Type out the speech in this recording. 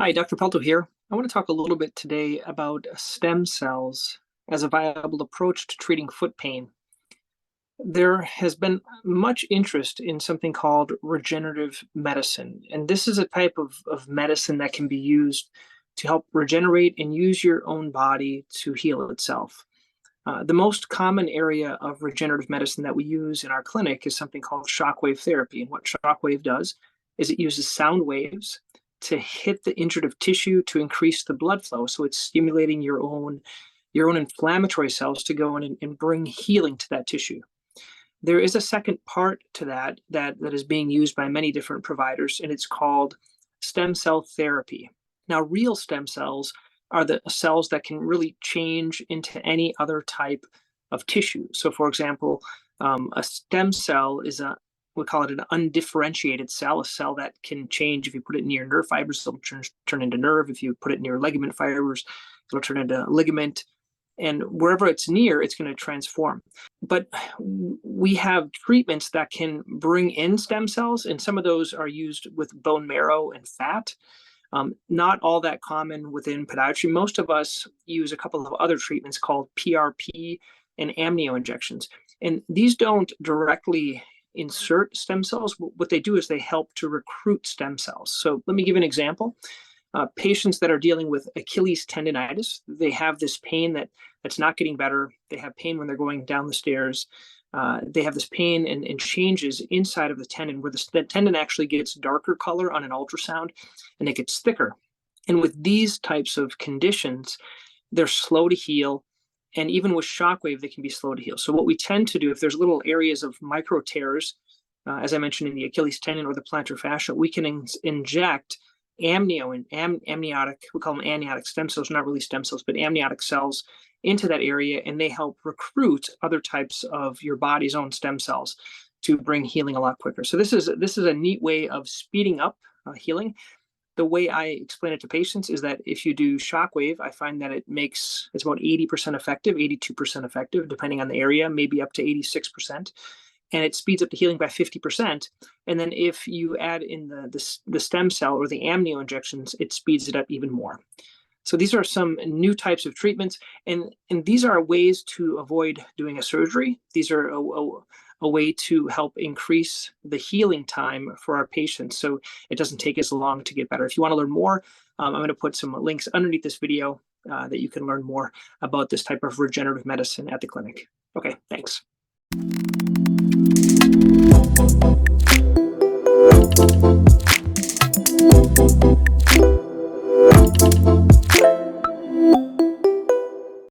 Hi, Dr. Pelto here. I want to talk a little bit today about stem cells as a viable approach to treating foot pain. There has been much interest in something called regenerative medicine, and this is a type of medicine that can be used to help regenerate and use your own body to heal itself. The most common area of regenerative medicine that we use in our clinic is something called shockwave therapy. And what shockwave does is it uses sound waves to hit the injured tissue to increase the blood flow. So it's stimulating your own inflammatory cells to go in and bring healing to that tissue. There is a second part to that is being used by many different providers, and it's called stem cell therapy. Now, real stem cells are the cells that can really change into any other type of tissue. So, for example, a stem cell is we call it an undifferentiated cell, a cell that can change. If you put it near nerve fibers, it'll turn into nerve. If you put it near ligament fibers, it'll turn into ligament. And wherever it's near, it's going to transform. But we have treatments that can bring in stem cells, and some of those are used with bone marrow and fat. Not all that common within podiatry. Most of us use a couple of other treatments called PRP and Amnio injections. And these don't directly insert stem cells. What they do is they help to recruit stem cells. So let me give an example. Patients that are dealing with Achilles tendonitis, they have this pain that's not getting better. They have pain when they're going down the stairs. They have this pain and changes inside of the tendon where the tendon actually gets darker color on an ultrasound and it gets thicker. And with these types of conditions, they're slow to heal. And even with shockwave, they can be slow to heal. So what we tend to do, if there's little areas of micro tears, as I mentioned in the Achilles tendon or the plantar fascia, we can inject amnio and amniotic, we call them amniotic stem cells, not really stem cells, but amniotic cells into that area, and they help recruit other types of your body's own stem cells to bring healing a lot quicker. So this is a neat way of speeding up healing. The way I explain it to patients is that if you do shockwave, I find that it's about 80% effective, 82% effective, depending on the area, maybe up to 86%. And it speeds up the healing by 50%. And then if you add in the stem cell or the amnio injections, it speeds it up even more. So these are some new types of treatments, and these are ways to avoid doing a surgery. These are a way to help increase the healing time for our patients so it doesn't take as long to get better. If you want to learn more, I'm going to put some links underneath this video that you can learn more about this type of regenerative medicine at the clinic. Okay, thanks.